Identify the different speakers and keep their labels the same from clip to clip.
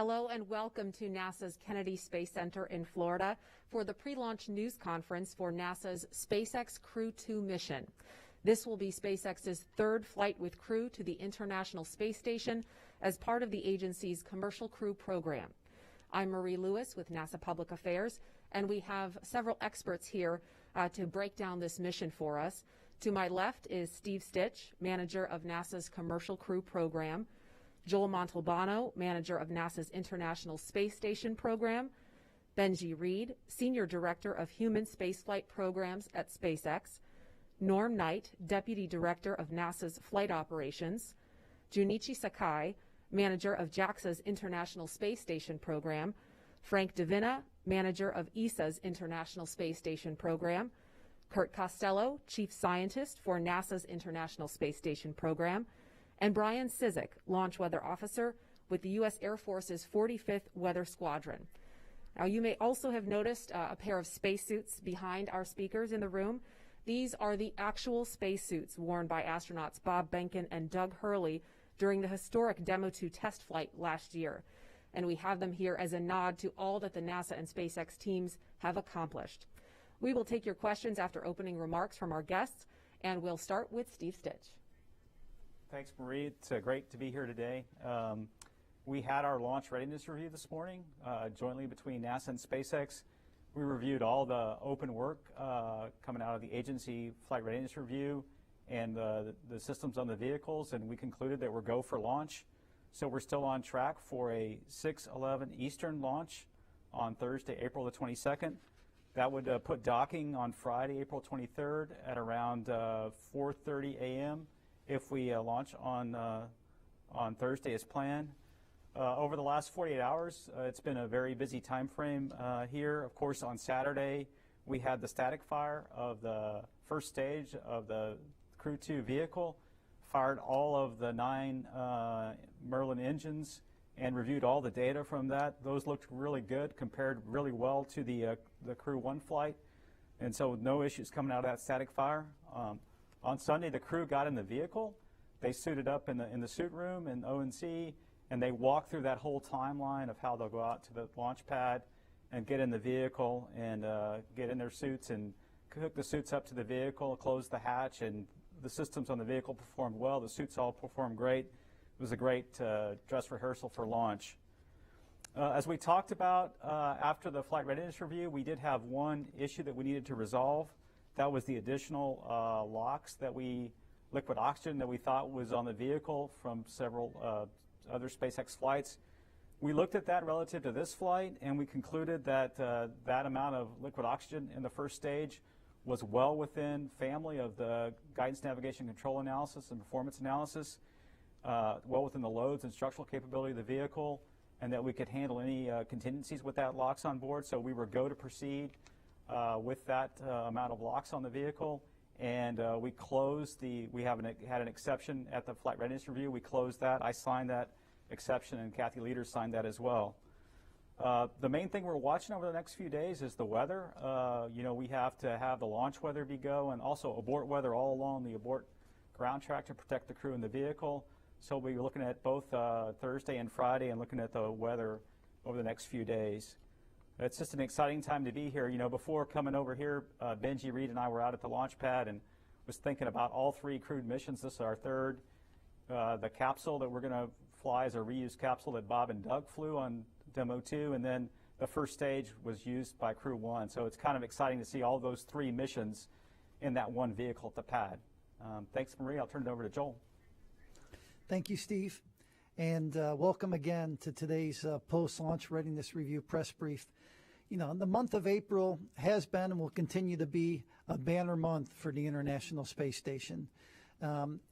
Speaker 1: Hello and welcome to NASA's Kennedy Space Center in Florida for the pre-launch news conference for NASA's SpaceX Crew-2 mission. This will be SpaceX's third flight with Crew to the International Space Station as part of the agency's Commercial Crew program. I'm Marie Lewis with NASA Public Affairs, and we have several experts here to break down this mission for us. To my left is Steve Stich, manager of NASA's Commercial Crew program, Joel Montalbano, manager of NASA's International Space Station program, Benji Reed, senior director of human spaceflight programs at SpaceX, Norm Knight, deputy director of NASA's flight operations, Junichi Sakai, manager of JAXA's International Space Station program, Frank Davina, manager of ESA's International Space Station program, Kirt Costello, chief scientist for NASA's International Space Station program, and Brian Cizik, launch weather officer with the U.S. Air Force's 45th Weather Squadron. Now, you may also have noticed a pair of spacesuits behind our speakers in the room. These are the actual spacesuits worn by astronauts Bob Behnken and Doug Hurley during the historic Demo 2 test flight last year. And we have them here as a nod to all that the NASA and SpaceX teams have accomplished. We will take your questions after opening remarks from our guests, and we'll start with Steve Stich.
Speaker 2: Thanks, Marie. It's great to be here today. We had our launch readiness review this morning, jointly between NASA and SpaceX. We reviewed all the open work coming out of the agency flight readiness review and the systems on the vehicles, and we concluded that we're go for launch. So we're still on track for a 6/11 Eastern launch on Thursday, April the 22nd. That would put docking on Friday, April 23rd at around 4:30 a.m. if we launch on Thursday as planned. Over the last 48 hours, it's been a very busy time frame here. Of course, on Saturday, we had the static fire of the first stage of the Crew-2 vehicle, fired all of the 9 Merlin engines, and reviewed all the data from that. Those looked really good, compared really well to the Crew-1 flight, and so no issues coming out of that static fire. On Sunday, the crew got in the vehicle. They suited up in the suit room in O&C, and they walked through that whole timeline of how they'll go out to the launch pad and get in the vehicle and get in their suits and hook the suits up to the vehicle, close the hatch, and the systems on the vehicle performed well. The suits all performed great. It was a great dress rehearsal for launch. As we talked about after the flight readiness review, we did have one issue that we needed to resolve. That was the additional LOX liquid oxygen that we thought was on the vehicle from several other SpaceX flights. We looked at that relative to this flight, and we concluded that that amount of liquid oxygen in the first stage was well within family of the guidance, navigation, control analysis and performance analysis, well within the loads and structural capability of the vehicle, and that we could handle any contingencies with that LOX on board. So we were go to proceed with that amount of LOX on the vehicle, and we had an exception at the flight readiness review. We closed that. I signed that exception, and Kathy Leaders signed that as well. The main thing we're watching over the next few days is the weather. We have to have the launch weather be go, and also abort weather all along the abort ground track to protect the crew and the vehicle. So we'll be looking at both Thursday and Friday and looking at the weather over the next few days. It's just an exciting time to be here. Before coming over here, Benji Reed and I were out at the launch pad and was thinking about all 3 crewed missions. This is our third. The capsule that we're going to fly is a reused capsule that Bob and Doug flew on Demo 2, and then the first stage was used by Crew-1. So it's kind of exciting to see all those 3 missions in that one vehicle at the pad. Thanks, Marie. I'll turn it over to Joel.
Speaker 3: Thank you, Steve. And welcome again to today's post-launch readiness review press brief. The month of April has been and will continue to be a banner month for the International Space Station.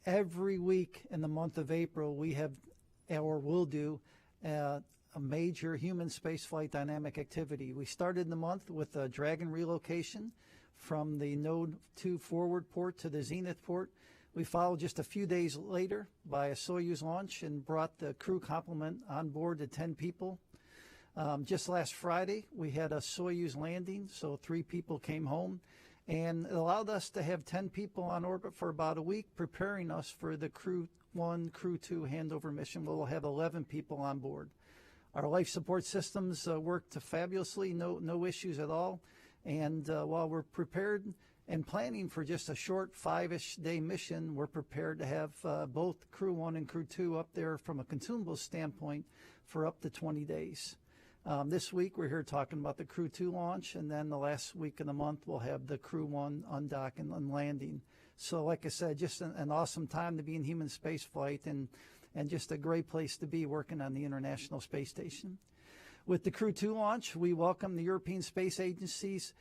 Speaker 3: Every week in the month of April, we have or will do a major human spaceflight dynamic activity. We started the month with a Dragon relocation from the Node 2 forward port to the Zenith port. We followed just a few days later by a Soyuz launch and brought the crew complement on board to 10 people. Just last Friday, we had a Soyuz landing, so 3 people came home, and it allowed us to have 10 people on orbit for about a week, preparing us for the Crew-1, Crew-2 handover mission, where we'll have 11 people on board. Our life support systems worked fabulously, no issues at all. And while we're prepared and planning for just a short 5-ish day mission, we're prepared to have both Crew-1 and Crew-2 up there from a consumables standpoint for up to 20 days. This week we're here talking about the Crew-2 launch, and then the last week of the month we'll have the Crew-1 undock and landing. So like I said, just an awesome time to be in human space flight, and just a great place to be working on the International Space Station. With the Crew-2 launch, we welcome the European Space Agency's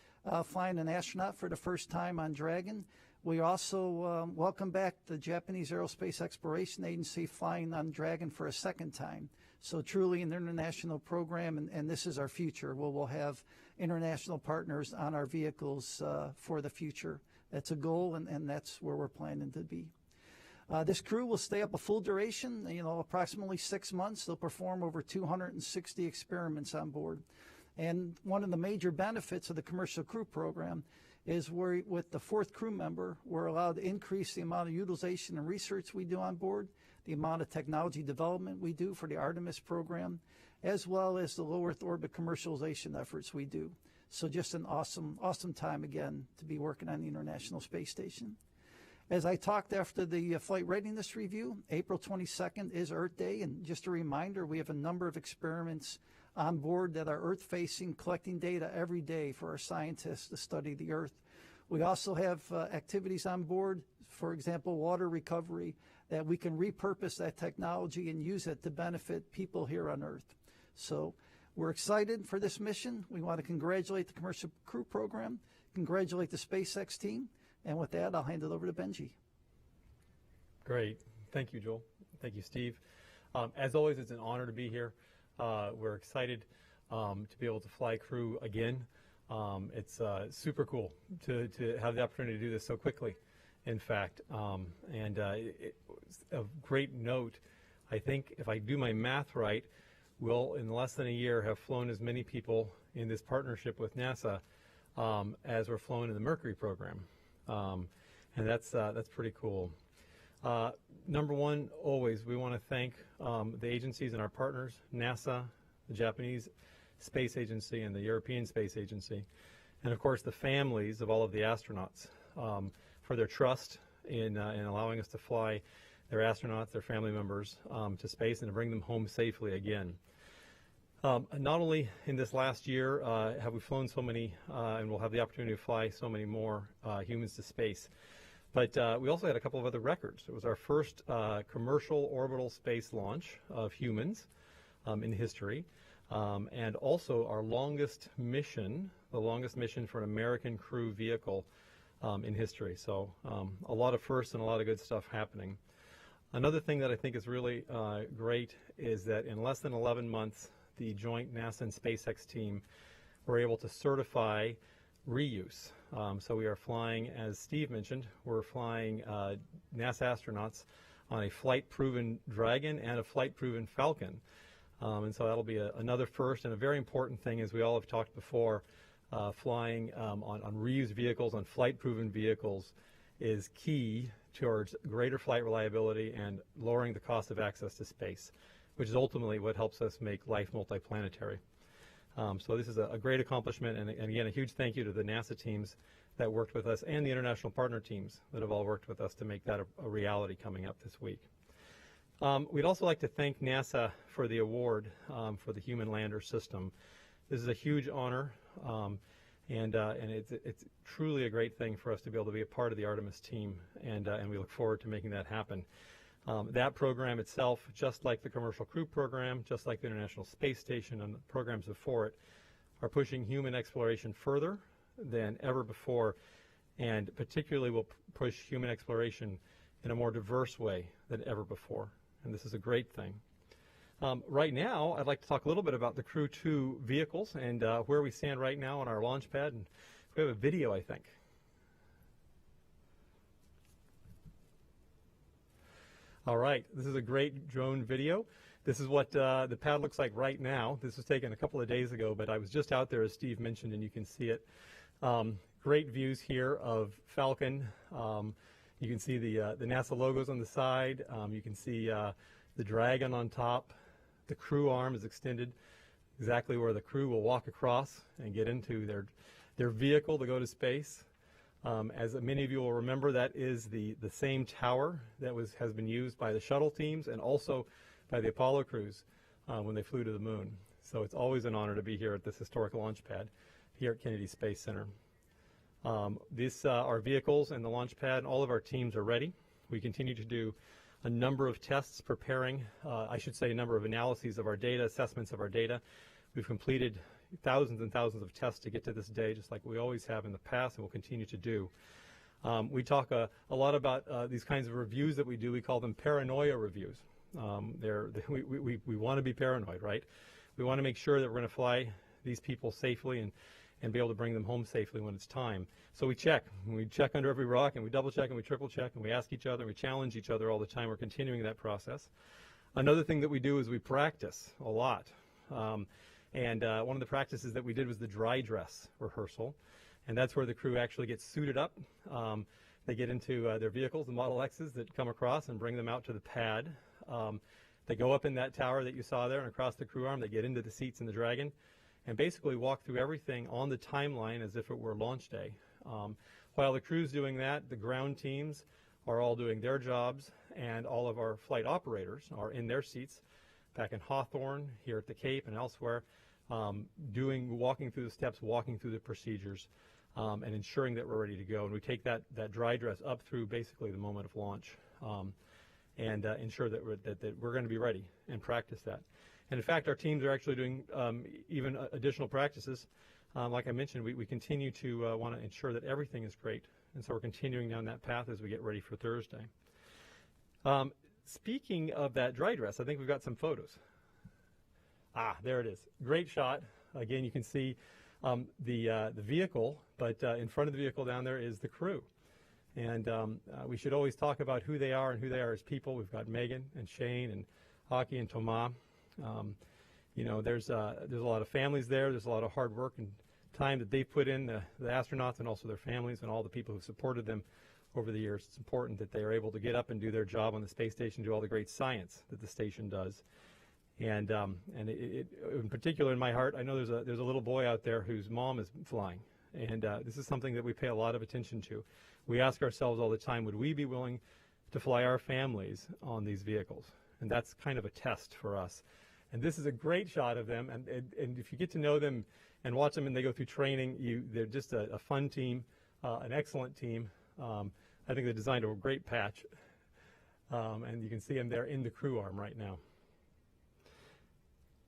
Speaker 3: flying an astronaut for the first time on Dragon. We also welcome back the Japanese Aerospace Exploration Agency flying on Dragon for a second time. So truly an international program, and this is our future. We'll have international partners on our vehicles for the future. That's a goal, and that's where we're planning to be. This crew will stay up a full duration, approximately 6 months. They'll perform over 260 experiments on board. And one of the major benefits of the commercial crew program is with the 4th crew member, we're allowed to increase the amount of utilization and research we do on board, the amount of technology development we do for the Artemis program, as well as the low Earth orbit commercialization efforts we do. So just an awesome time again to be working on the International Space Station. As I talked after the flight readiness review, April 22nd is Earth Day, and just a reminder, we have a number of experiments on board that are Earth-facing, collecting data every day for our scientists to study the Earth. We also have activities on board, for example, water recovery, that we can repurpose that technology and use it to benefit people here on Earth. So we're excited for this mission. We want to congratulate the Commercial Crew Program, congratulate the SpaceX team, and with that, I'll hand it over to Benji.
Speaker 4: Great. Thank you, Joel. Thank you, Steve. As always, it's an honor to be here. We're excited to be able to fly Crew again. It's super cool to have the opportunity to do this so quickly, in fact. A great note, I think if I do my math right, we'll, in less than a year, have flown as many people in this partnership with NASA as were flown in the Mercury program. And that's pretty cool. Number one, always, we want to thank the agencies and our partners, NASA, the Japanese Space Agency, and the European Space Agency, and of course the families of all of the astronauts for their trust in allowing us to fly their astronauts, their family members to space and to bring them home safely again. Not only in this last year have we flown so many, and we'll have the opportunity to fly so many more humans to space, but we also had a couple of other records. It was our first commercial orbital space launch of humans in history, and also our longest mission, the longest mission for an American crew vehicle in history. So a lot of firsts and a lot of good stuff happening. Another thing that I think is really great is that in less than 11 months, the joint NASA and SpaceX team were able to certify reuse. So we are flying, as Steve mentioned, we're flying NASA astronauts on a flight-proven Dragon and a flight-proven Falcon. And so that'll be another first and a very important thing, as we all have talked before, flying on reused vehicles, on flight-proven vehicles, is key towards greater flight reliability and lowering the cost of access to space, which is ultimately what helps us make life multiplanetary. So this is a great accomplishment, and again, a huge thank you to the NASA teams that worked with us and the international partner teams that have all worked with us to make that a reality coming up this week. We'd also like to thank NASA for the award for the Human Lander System. This is a huge honor, and it's truly a great thing for us to be able to be a part of the Artemis team, and we look forward to making that happen. That program itself, just like the Commercial Crew Program, just like the International Space Station and the programs before it, are pushing human exploration further than ever before, and particularly will push human exploration in a more diverse way than ever before. And this is a great thing. Right now, I'd like to talk a little bit about the Crew-2 vehicles and where we stand right now on our launch pad. And we have a video, I think. All right, this is a great drone video. This is what the pad looks like right now. This was taken a couple of days ago, but I was just out there, as Steve mentioned, and you can see it. Great views here of Falcon. You can see the NASA logos on the side. You can see the Dragon on top, The crew arm is extended exactly where the crew will walk across and get into their vehicle to go to space. As many of you will remember, that is the same tower that has been used by the shuttle teams and also by the Apollo crews when they flew to the moon. So it's always an honor to be here at this historic launch pad here at Kennedy Space Center. These are vehicles and the launch pad, and all of our teams are ready. We continue to do a number of tests preparing, I should say a number of analyses of our data, assessments of our data. We've completed thousands and thousands of tests to get to this day, just like we always have in the past and will continue to do. We talk a lot about these kinds of reviews that we do. We call them paranoia reviews. We want to be paranoid, right? We want to make sure that we're going to fly these people safely and be able to bring them home safely when it's time. So we check. We check under every rock, and we double check, and we triple check, and we ask each other, and we challenge each other all the time. We're continuing that process. Another thing that we do is we practice a lot. And one of the practices that we did was the dry dress rehearsal. And that's where the crew actually gets suited up. They get into their vehicles, the Model X's that come across, and bring them out to the pad. They go up in that tower that you saw there and across the crew arm. They get into the seats in the Dragon and basically walk through everything on the timeline as if it were launch day. While the crew's doing that, the ground teams are all doing their jobs, and all of our flight operators are in their seats back in Hawthorne, here at the Cape, and elsewhere, walking through the steps, walking through the procedures, and ensuring that we're ready to go. And we take that dry dress up through basically the moment of launch, and ensure that we're going to be ready and practice that. And in fact, our teams are actually doing even additional practices. Like I mentioned, we continue to want to ensure that everything is great, and so we're continuing down that path as we get ready for Thursday. Speaking of that dry dress, I think we've got some photos. There it is. Great shot. Again, you can see the vehicle, but in front of the vehicle down there is the crew. And we should always talk about who they are and who they are as people. We've got Megan and Shane and Aki and Thomas. You know, there's a lot of families there. There's a lot of hard work and time that they've put in, the astronauts and also their families and all the people who supported them over the years. It's important that they are able to get up and do their job on the space station, do all the great science that the station does. And in particular, in my heart, I know there's a little boy out there whose mom is flying, and this is something that we pay a lot of attention to. We ask ourselves all the time, would we be willing to fly our families on these vehicles? And that's kind of a test for us. And this is a great shot of them, and if you get to know them and watch them and they go through training, they're just a fun team, an excellent team. I think they designed a great patch, and you can see them there in the crew arm right now.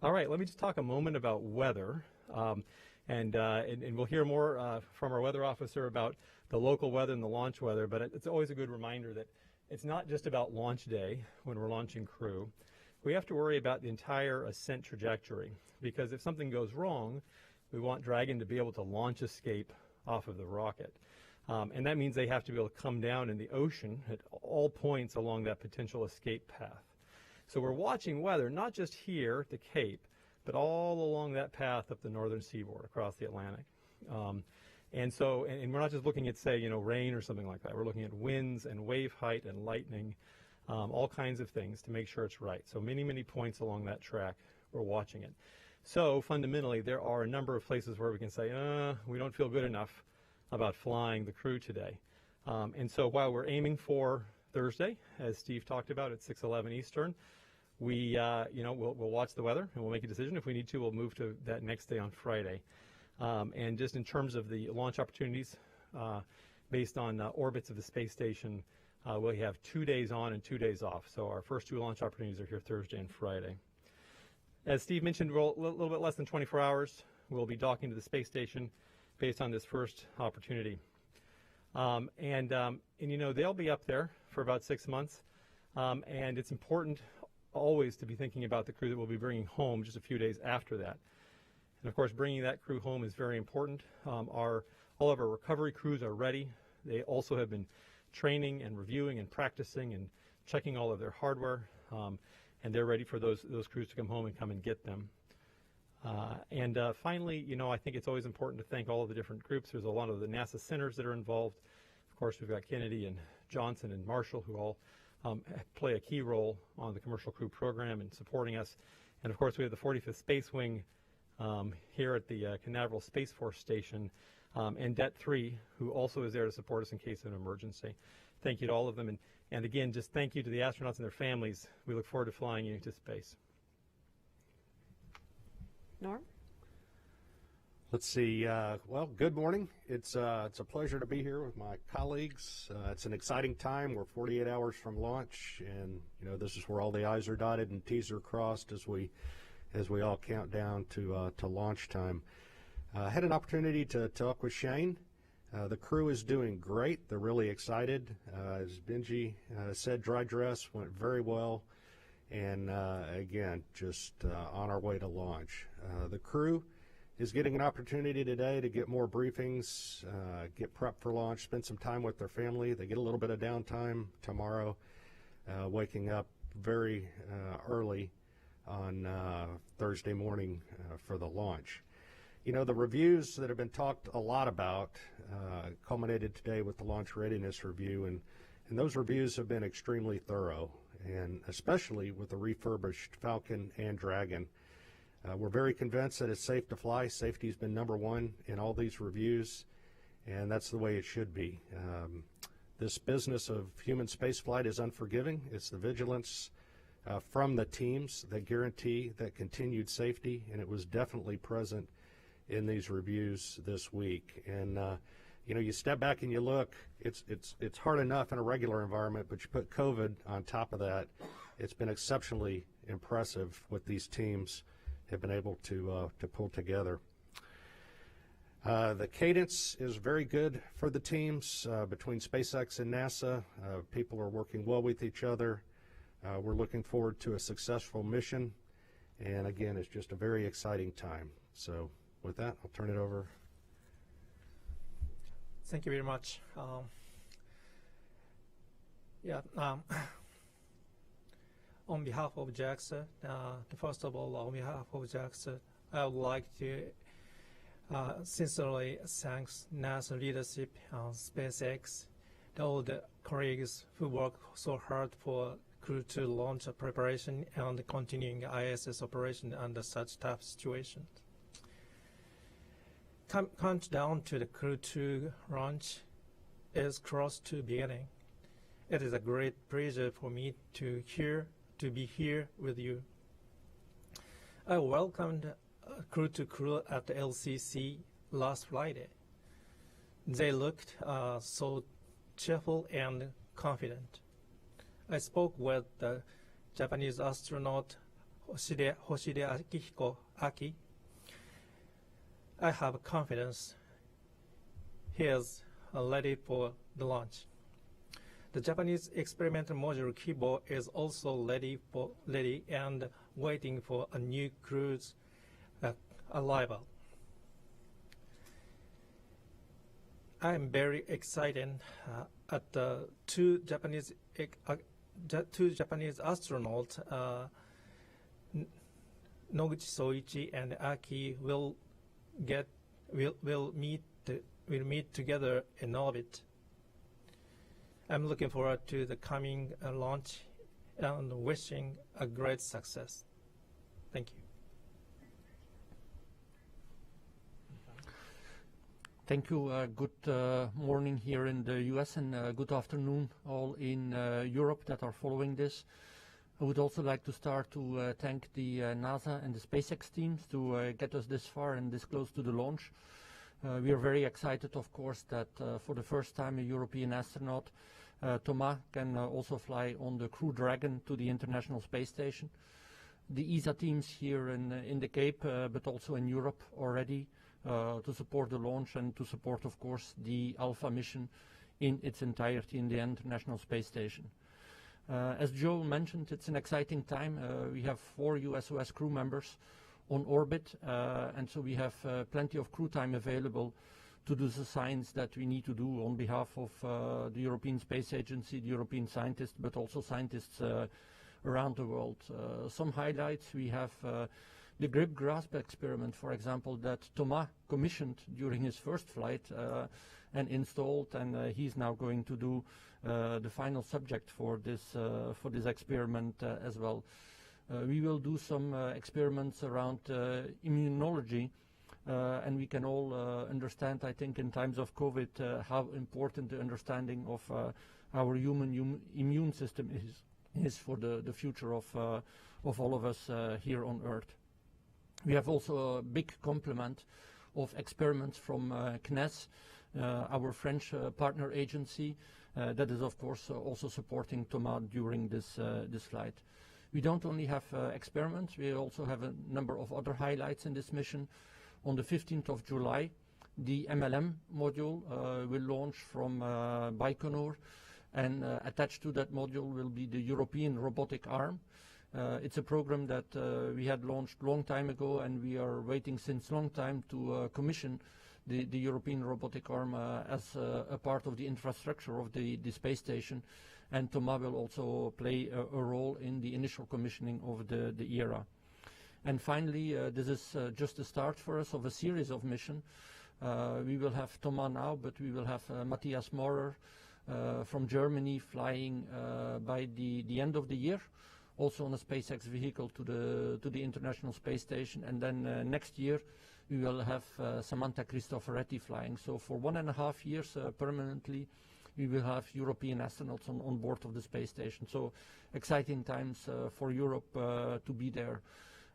Speaker 4: All right, let me just talk a moment about weather, and we'll hear more from our weather officer about the local weather and the launch weather, but it's always a good reminder that it's not just about launch day when we're launching crew. We have to worry about the entire ascent trajectory, because if something goes wrong, we want Dragon to be able to launch escape off of the rocket. And that means they have to be able to come down in the ocean at all points along that potential escape path. So we're watching weather, not just here at the Cape, but all along that path up the northern seaboard across the Atlantic. And we're not just looking at, say, rain or something like that. We're looking at winds and wave height and lightning, all kinds of things to make sure it's right. So many, many points along that track, we're watching it. So fundamentally, there are a number of places where we can say, we don't feel good enough about flying the crew today. And so while we're aiming for Thursday, as Steve talked about at 6:11 Eastern, we'll watch the weather and we'll make a decision. If we need to, we'll move to that next day on Friday. And just in terms of the launch opportunities, based on orbits of the space station, we'll have 2 days on and 2 days off. So our first two launch opportunities are here Thursday and Friday. As Steve mentioned, a little bit less than 24 hours, we'll be docking to the space station based on this first opportunity. They'll be up there for about 6 months. And it's important always to be thinking about the crew that we'll be bringing home just a few days after that. And of course, bringing that crew home is very important. All of our recovery crews are ready. They also have been training and reviewing and practicing and checking all of their hardware, and they're ready for those crews to come home and come and get them. Finally, I think it's always important to thank all of the different groups. There's a lot of the NASA centers that are involved. Of course, we've got Kennedy and Johnson and Marshall, who all play a key role on the commercial crew program and supporting us. And of course, we have the 45th Space Wing here at the Canaveral Space Force Station, and Det-3, who also is there to support us in case of an emergency. Thank you to all of them. And again, just thank you to the astronauts and their families. We look forward to flying you into space.
Speaker 1: Norm?
Speaker 5: Let's see. Well, good morning. It's a pleasure to be here with my colleagues. It's an exciting time. We're 48 hours from launch, and this is where all the I's are dotted and T's are crossed as we all count down to launch time. Had an opportunity to talk with Shane. The crew is doing great. They're really excited. As Benji said, dry dress went very well, and again, just on our way to launch. The crew is getting an opportunity today to get more briefings, get prepped for launch, spend some time with their family. They get a little bit of downtime tomorrow, waking up very early on Thursday morning for the launch. The reviews that have been talked a lot about culminated today with the launch readiness review, and those reviews have been extremely thorough, and especially with the refurbished Falcon and Dragon. We're very convinced that it's safe to fly. Safety has been number one in all these reviews, and that's the way it should be. This business of human spaceflight is unforgiving. It's the vigilance from the teams that guarantee that continued safety, and it was definitely present in these reviews this week. And you step back and you look, it's hard enough in a regular environment, but you put COVID on top of that. It's been exceptionally impressive what these teams have been able to pull together. The cadence is very good for the teams between SpaceX and NASA. People are working well with each other. We're looking forward to a successful mission, and again, it's just a very exciting time. So with that, I'll turn it over.
Speaker 6: Thank you very much. On behalf of JAXA, first of all, on behalf of JAXA, I would like to sincerely thank NASA leadership, SpaceX, all the colleagues who work so hard for Crew-2 launch preparation and continuing ISS operation under such tough situations. Countdown to the Crew-2 launch is close to beginning. It is a great pleasure for me to be here with you. I welcomed Crew-2 crew at the LCC last Friday. They looked so cheerful and confident. I spoke with the Japanese astronaut Hoshide Akihiko. I have confidence he is ready for the launch. The Japanese experimental module Kimbrough is also ready and waiting for a new crew's arrival. I am very excited at the two Japanese astronauts, Noguchi Soichi and Aki, will meet together in orbit. I'm looking forward to the coming launch and wishing a great success. Thank you.
Speaker 7: Thank you. Good morning here in the US and good afternoon all in Europe that are following this. I would also like to start to thank the NASA and the SpaceX teams to get us this far and this close to the launch. We are very excited, of course, that for the first time a European astronaut, Thomas, can also fly on the Crew Dragon to the International Space Station. The ESA teams here in the Cape, but also in Europe already, to support the launch and to support, of course, the Alpha mission in its entirety in the International Space Station. As Joe mentioned, it's an exciting time. We have 4 USOS crew members on orbit, and so we have plenty of crew time available to do the science that we need to do on behalf of the European Space Agency, the European scientists, but also scientists around the world. Some highlights: we have the grip grasp experiment, for example, that Thomas commissioned during his first flight and installed, and he's now going to do the final subject for this experiment as well. We will do some experiments around immunology, and we can all understand, I think, in times of COVID, how important the understanding of our human immune system is for the future of all of us here on Earth. We have also a big complement of experiments from CNES, our French partner agency, that is of course also supporting Thomas during this flight. We don't only have experiments, we also have a number of other highlights in this mission. On the 15th of July, the MLM module will launch from Baikonur, and attached to that module will be the European robotic arm. It's a program that we had launched long time ago, and we are waiting since long time to commission the European robotic arm as a part of the infrastructure of the space station. And Thomas will also play a role in the initial commissioning of the ERA. And finally, this is just the start for us of a series of missions. We will have Thomas now, but we will have Matthias Maurer from Germany flying by the end of the year, also on a SpaceX vehicle to the International Space Station. And then next year we will have Samantha Cristoforetti flying. So for 1.5 years permanently, we will have European astronauts on board of the space station. So exciting times for Europe to be there.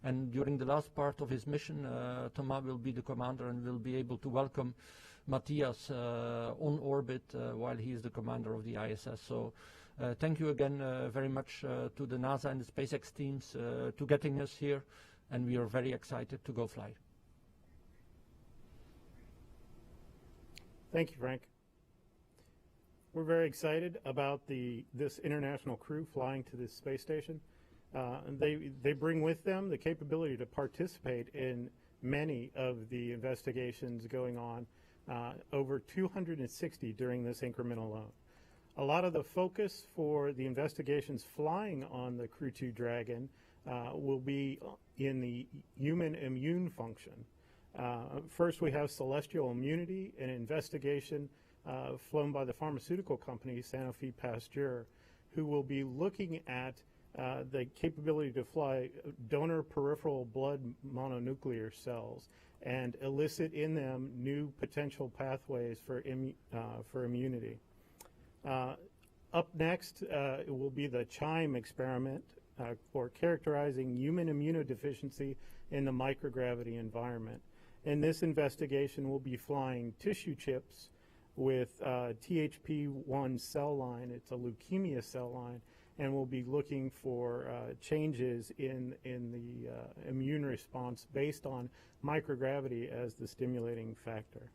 Speaker 7: And during the last part of his mission, Thomas will be the commander and will be able to welcome Matthias on orbit while he is the commander of the ISS. So thank you again very much to the NASA and the SpaceX teams to getting us here, and we are very excited to go fly.
Speaker 8: Thank you, Frank. We're very excited about this international crew flying to this space station. They bring with them the capability to participate in many of the investigations going on, over 260 during this increment alone. A lot of the focus for the investigations flying on the Crew-2 Dragon will be in the human immune function. First, we have celestial immunity, an investigation flown by the pharmaceutical company Sanofi Pasteur, who will be looking at the capability to fly donor peripheral blood mononuclear cells and elicit in them new potential pathways for immunity. Up next it will be the CHIME experiment for characterizing human immunodeficiency in the microgravity environment. In this investigation, we'll be flying tissue chips with THP1 cell line. It's a leukemia cell line, and we'll be looking for changes in the immune response based on microgravity as the stimulating factor.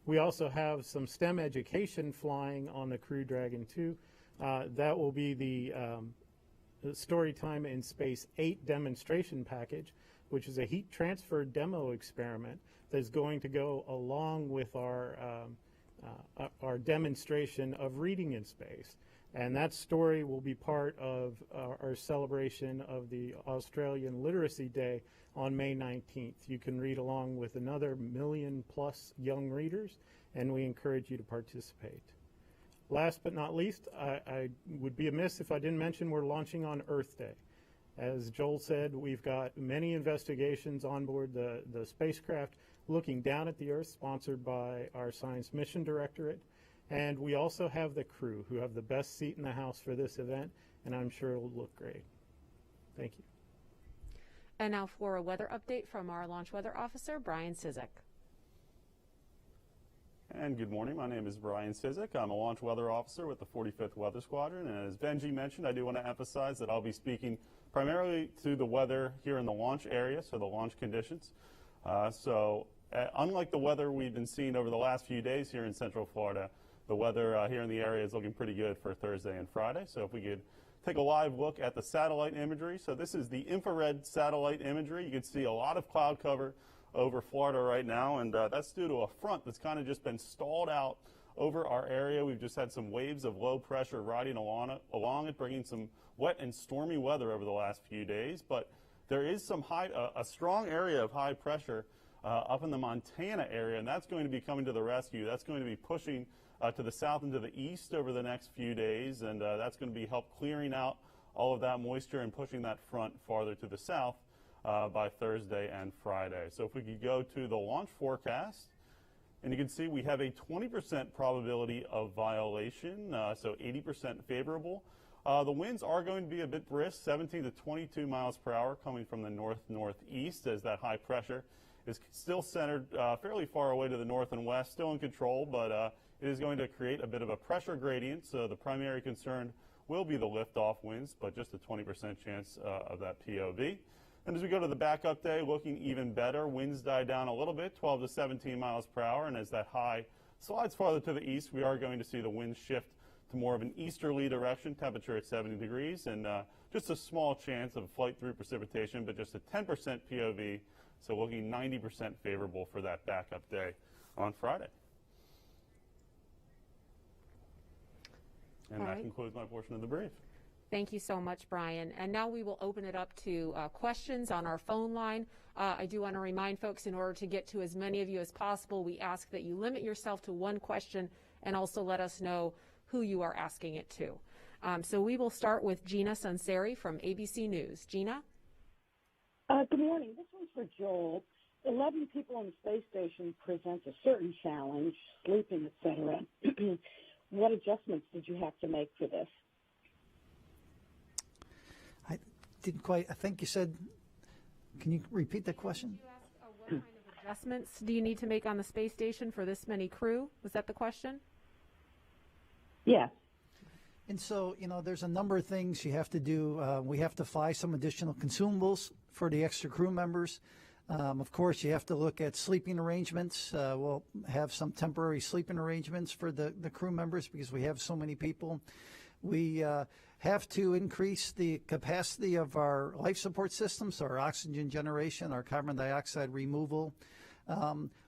Speaker 8: We also have some STEM education flying on the Crew Dragon 2. That will be the Storytime in Space 8 demonstration package, which is a heat transfer demo experiment that's going to go along with our demonstration of reading in space. And that story will be part of our celebration of the Australian Literacy Day on May 19th. You can read along with another 1 million+ young readers, and we encourage you to participate. Last but not least, I would be amiss if I didn't mention we're launching on Earth Day. As Joel said, we've got many investigations on board the spacecraft looking down at the Earth, sponsored by our Science Mission Directorate. And we also have the crew, who have the best seat in the house for this event, and I'm sure it'll look great. Thank you.
Speaker 1: And now for a weather update from our Launch Weather Officer, Brian Cizik.
Speaker 9: And good morning, my name is Brian Cizik. I'm a Launch Weather Officer with the 45th Weather Squadron, and as Benji mentioned, I do want to emphasize that I'll be speaking primarily to the weather here in the launch area, so the launch conditions. Unlike the weather we've been seeing over the last few days here in Central Florida, the weather here in the area is looking pretty good for Thursday and Friday. So if we could take a live look at the satellite imagery. So this is the infrared satellite imagery. You can see a lot of cloud cover over Florida right now, and that's due to a front that's kind of just been stalled out over our area. We've just had some waves of low pressure riding along it, bringing some wet and stormy weather over the last few days. But there is some a strong area of high pressure up in the Montana area, and that's going to be coming to the rescue. That's going to be pushing to the south and to the east over the next few days, and that's going to be help clearing out all of that moisture and pushing that front farther to the south by Thursday and Friday. So if we could go to the launch forecast, and you can see we have a 20% probability of violation, so 80% favorable. The winds are going to be a bit brisk, 17 to 22 miles per hour coming from the north-northeast, as that high pressure is still centered fairly far away to the north and west, still in control, but it is going to create a bit of a pressure gradient. So the primary concern will be the liftoff winds, but just a 20% chance of that POV. And as we go to the backup day, looking even better, winds die down a little bit, 12 to 17 miles per hour, and as that high slides farther to the east, we are going to see the winds shift to more of an easterly direction, temperature at 70 degrees, and just a small chance of flight through precipitation, but just a 10% POV, so looking 90% favorable for that backup day on Friday. And that concludes my portion of the brief.
Speaker 1: Thank you so much, Brian. And now we will open it up to questions on our phone line. I do want to remind folks, in order to get to as many of you as possible, we ask that you limit yourself to one question and also let us know who you are asking it to. So we will start with Gina Sunseri from ABC News. Gina?
Speaker 10: Good morning. This one's for Joel. 11 people on the space station present a certain challenge, sleeping, etc. What adjustments did you have to make for this?
Speaker 3: I didn't quite, I think you said, can you repeat that question?
Speaker 1: You asked, what kind of adjustments do you need to make on the space station for this many crew? Was that the question?
Speaker 10: Yeah.
Speaker 3: And so, you know, there's a number of things you have to do. We have to fly some additional consumables for the extra crew members. Of course, you have to look at sleeping arrangements. We'll have some temporary sleeping arrangements for the crew members because we have so many people. We have to increase the capacity of our life support systems, so our oxygen generation, our carbon dioxide removal.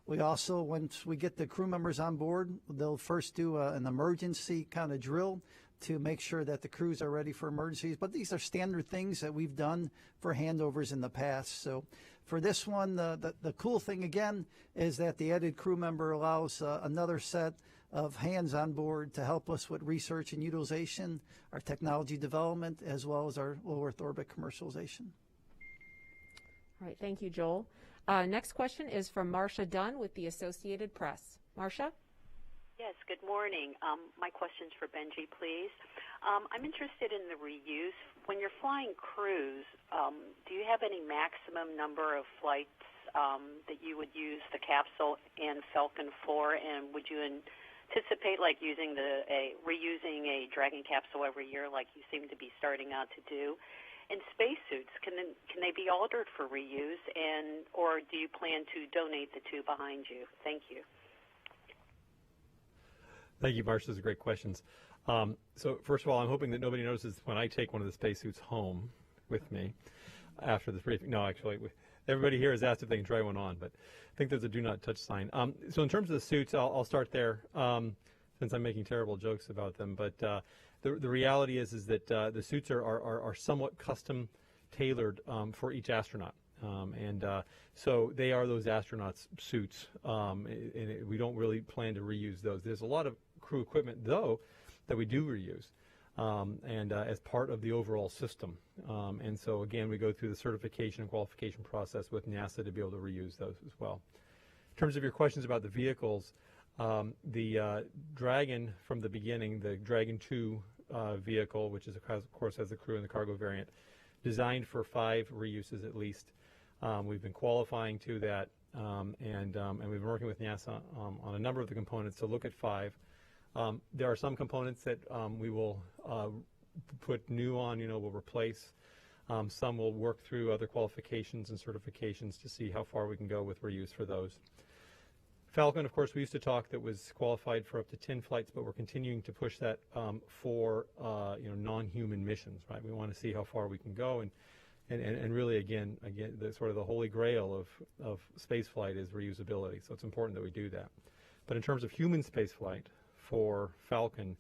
Speaker 3: We also, once we get the crew members on board, they'll first do an emergency kind of drill to make sure that the crews are ready for emergencies. But these are standard things that we've done for handovers in the past. So for this one, the cool thing, again, is that the added crew member allows another set of hands on board to help us with research and utilization, our technology development, as well as our low Earth orbit commercialization.
Speaker 1: All right, thank you, Joel. Next question is from Marcia Dunn with the Associated Press. Marcia?
Speaker 11: Yes, good morning. My question's for Benji, please. I'm interested in the reuse. When you're flying crews, do you have any maximum number of flights that you would use the capsule and Falcon for? And would you anticipate like reusing a Dragon capsule every year like you seem to be starting out to do? And spacesuits, can they be altered for reuse, or do you plan to donate the two behind you? Thank you.
Speaker 4: Thank you, Marcia. Those are great questions. So first of all, I'm hoping that nobody notices when I take one of the spacesuits home with me after this briefing. No, actually, everybody here has asked if they can try one on, but I think there's a do not touch sign. So in terms of the suits, I'll start there since I'm making terrible jokes about them. But the reality is that the suits are somewhat custom tailored for each astronaut. So they are those astronauts' suits, and we don't really plan to reuse those. There's a lot of crew equipment, though, that we do reuse, as part of the overall system. And so, again, we go through the certification and qualification process with NASA to be able to reuse those as well. In terms of your questions about the vehicles, the Dragon from the beginning, the Dragon 2 vehicle, which is, of course, has the crew and the cargo variant, designed for 5 reuses at least. We've been qualifying to that, and we've been working with NASA on a number of the components to look at 5. There are some components that we will put new on, we'll replace. Some will work through other qualifications and certifications to see how far we can go with reuse for those. Falcon, of course, we used to talk that was qualified for up to 10 flights, but we're continuing to push that for non-human missions, right? We want to see how far we can go, and really, again, the sort of the holy grail of space flight is reusability. So it's important that we do that. But in terms of human space flight for Falcon,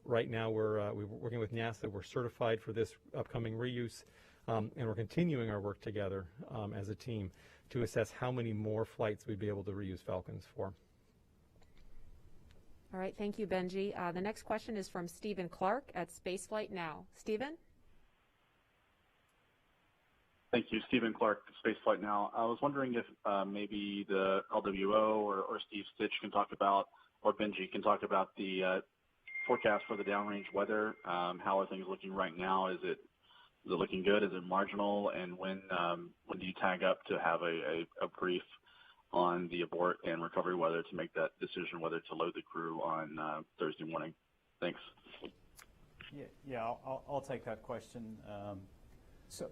Speaker 4: right now we're working with NASA. We're certified for this upcoming reuse, and we're continuing our work together as a team to assess how many more flights we'd be able to reuse Falcons for.
Speaker 1: All right, thank you, Benji. The next question is from Stephen Clark at Spaceflight Now. Stephen?
Speaker 12: Thank you. Stephen Clark, Spaceflight Now. I was wondering if maybe the LWO or Steve Stich can talk about, or Benji can talk about the forecast for the downrange weather. How are things looking right now? Is it looking good? Is it marginal? And when do you tag up to have a brief on the abort and recovery weather to make that decision whether to load the crew on Thursday morning? Thanks.
Speaker 2: Yeah, I'll take that question.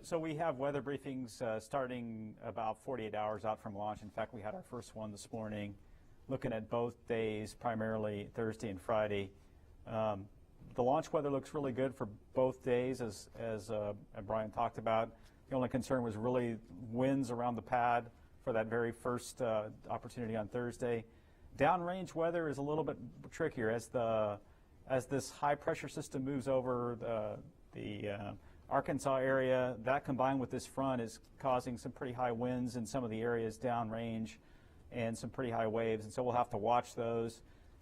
Speaker 2: So we have weather briefings starting about 48 hours out from launch. In fact, we had our first one this morning, looking at both days, primarily Thursday and Friday. The launch weather looks really good for both days, as Brian talked about. The only concern was really winds around the pad for that very first opportunity on Thursday. Downrange weather is a little bit trickier as this high pressure system moves over the Arkansas area. That combined with this front is causing some pretty high winds in some of the areas downrange and some pretty high waves, and so we'll have to watch those.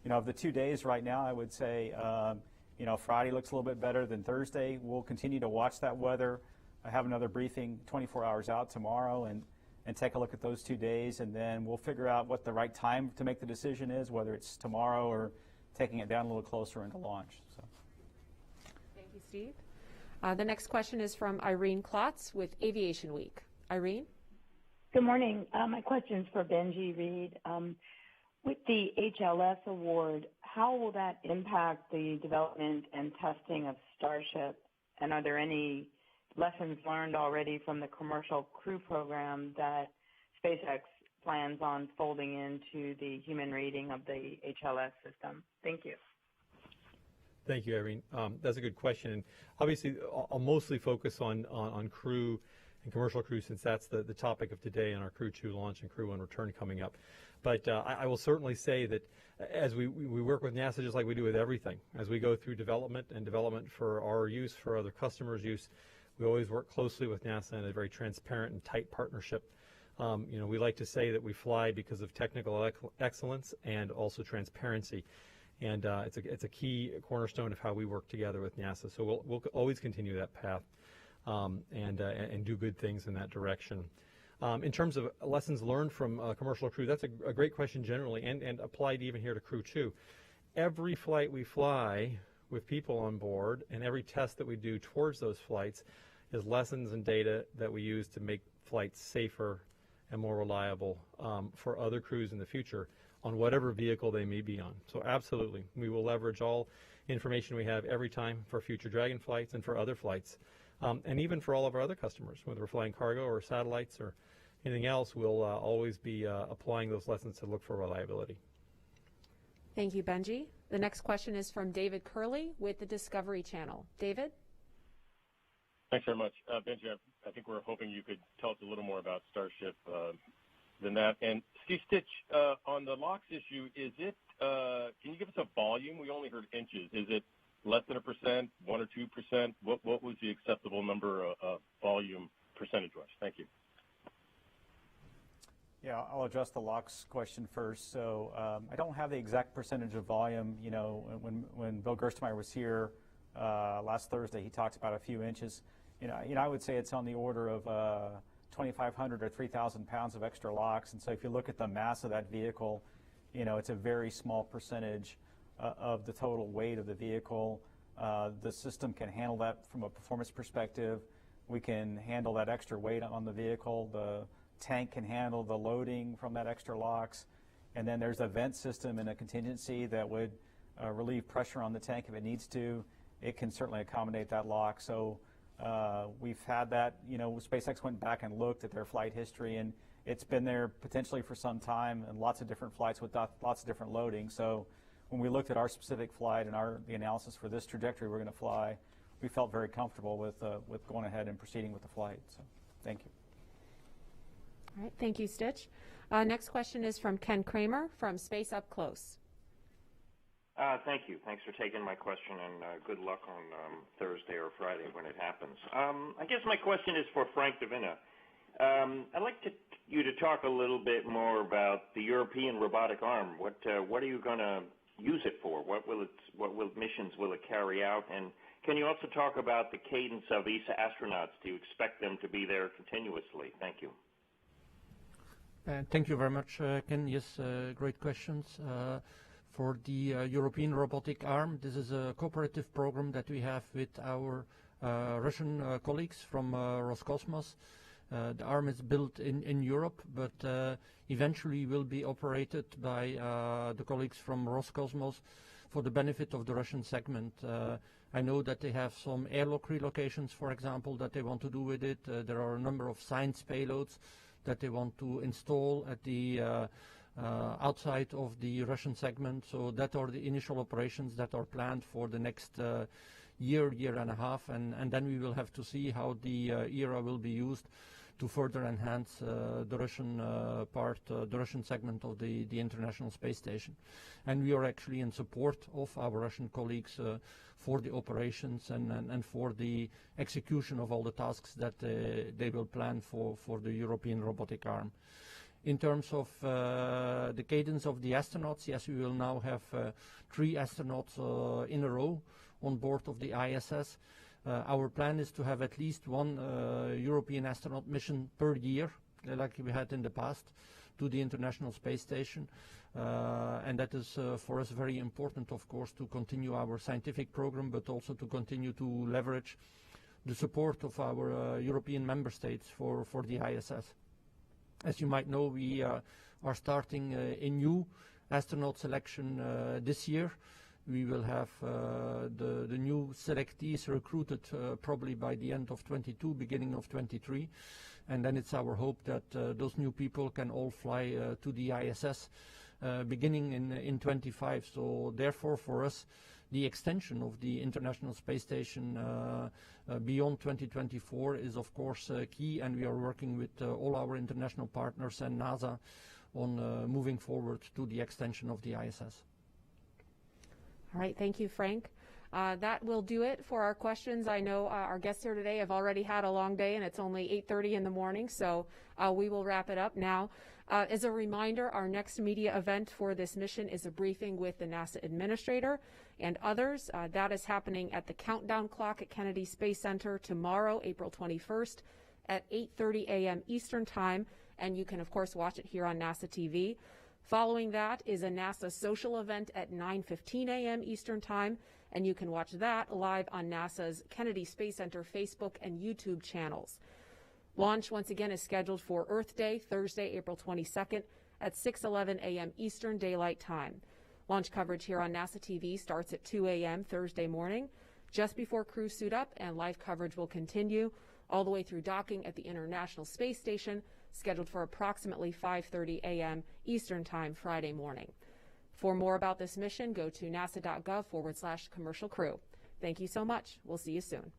Speaker 2: Of the 2 days right now, I would say Friday looks a little bit better than Thursday. We'll continue to watch that weather. I have another briefing 24 hours out tomorrow and take a look at those 2 days, and then we'll figure out what the right time to make the decision is, whether it's tomorrow or taking it down a little closer into launch. So.
Speaker 1: Thank you, Steve. The next question is from Irene Klotz with Aviation Week. Irene?
Speaker 13: Good morning. My question is for Benji Reed. With the HLS award, how will that impact the development and testing of Starship? And are there any lessons learned already from the commercial crew program that SpaceX plans on folding into the human rating of the HLS system? Thank you.
Speaker 4: Thank you, Irene. That's a good question. And obviously, I'll mostly focus on crew and commercial crew, since that's the topic of today and our Crew-2 launch and Crew-1 return coming up. But I will certainly say that as we work with NASA, just like we do with everything, as we go through development for our use, for other customers' use, we always work closely with NASA in a very transparent and tight partnership. We like to say that we fly because of technical excellence and also transparency. And it's a key cornerstone of how we work together with NASA. So we'll always continue that path and do good things in that direction. In terms of lessons learned from commercial crew, that's a great question generally, and applied even here to Crew-2. Every flight we fly with people on board and every test that we do towards those flights is lessons and data that we use to make flights safer and more reliable for other crews in the future on whatever vehicle they may be on. So absolutely, we will leverage all information we have every time for future Dragon flights and for other flights. And even for all of our other customers, whether we're flying cargo or satellites or anything else, we'll always be applying those lessons to look for reliability.
Speaker 1: Thank you, Benji. The next question is from David Curley with the Discovery Channel. David?
Speaker 14: Thanks very much. Benji, I think we're hoping you could tell us a little more about Starship than that. And Steve Stich, on the LOX issue, is it, can you give us a volume? We only heard inches. Is it less than 1%, 1 or 2%? What was the acceptable number of volume percentage-wise? Thank you.
Speaker 2: Yeah, I'll address the LOX question first. So I don't have the exact percentage of volume. When Bill Gerstenmaier was here last Thursday, he talked about a few inches. I would say it's on the order of 2,500 or 3,000 pounds of extra LOX. And so if you look at the mass of that vehicle, it's a very small percentage of the total weight of the vehicle. The system can handle that from a performance perspective. We can handle that extra weight on the vehicle. The tank can handle the loading from that extra LOX. And then there's a vent system and a contingency that would relieve pressure on the tank if it needs to. It can certainly accommodate that LOX. So we've had that, SpaceX went back and looked at their flight history, and it's been there potentially for some time, and lots of different flights with lots of different loading. So when we looked at our specific flight and the analysis for this trajectory we're going to fly, we felt very comfortable with going ahead and proceeding with the flight. So thank you.
Speaker 1: All right, thank you, Stich. Next question is from Ken Kramer from Space Up Close.
Speaker 15: Thank you. Thanks for taking my question, and good luck on Thursday or Friday when it happens. I guess my question is for Frank Davina. I'd like you to talk a little bit more about the European robotic arm. What are you going to use it for? What missions will it carry out? And Can you also talk about the cadence of ESA astronauts? Do you expect them to be there continuously? Thank you.
Speaker 7: Thank you very much, Ken. Yes, great questions. For the European robotic arm, this is a cooperative program that we have with our Russian colleagues from Roscosmos. The arm is built in Europe, but eventually will be operated by the colleagues from Roscosmos for the benefit of the Russian segment. I know that they have some airlock relocations, for example, that they want to do with it. There are a number of science payloads that they want to install at the outside of the Russian segment. So that are the initial operations that are planned for the next year and a half, and then we will have to see how the ERA will be used to further enhance the Russian the Russian segment of the International Space Station. And we are actually in support of our Russian colleagues for the operations and for the execution of all the tasks that they will plan for the European robotic arm. In terms of the cadence of the astronauts, yes, we will now have 3 astronauts in a row on board of the ISS. Our plan is to have at least 1 European astronaut mission per year, like we had in the past, to the International Space Station. And that is for us very important, of course, to continue our scientific program, but also to continue to leverage the support of our European member states for the ISS. As you might know, we are starting a new astronaut selection this year. We will have the new selectees recruited probably by the end of 22, beginning of 23. And then it's our hope that those new people can all fly to the ISS beginning in 25. So therefore, for us, the extension of the International Space Station beyond 2024 is, of course, key, and we are working with all our international partners and NASA on moving forward to the extension of the ISS.
Speaker 1: All right, thank you, Frank. That will do it for our questions. I know our guests here today have already had a long day, and it's only 8:30 in the morning, so we will wrap it up now. As a reminder, our next media event for this mission is a briefing with the NASA administrator and others. That is happening at the countdown clock at Kennedy Space Center tomorrow, April 21st at 8:30 a.m. Eastern Time, and you can, of course, watch it here on NASA TV. Following that is a NASA social event at 9:15 a.m. Eastern Time, and you can watch that live on NASA's Kennedy Space Center Facebook and YouTube channels. Launch, once again, is scheduled for Earth Day, Thursday, April 22nd at 6:11 a.m. Eastern Daylight Time. Launch coverage here on NASA TV starts at 2 a.m. Thursday morning, just before crews suit up, and live coverage will continue all the way through docking at the International Space Station, scheduled for approximately 5:30 a.m. Eastern Time Friday morning. For more about this mission, go to nasa.gov/commercial crew. Thank you so much. We'll see you soon.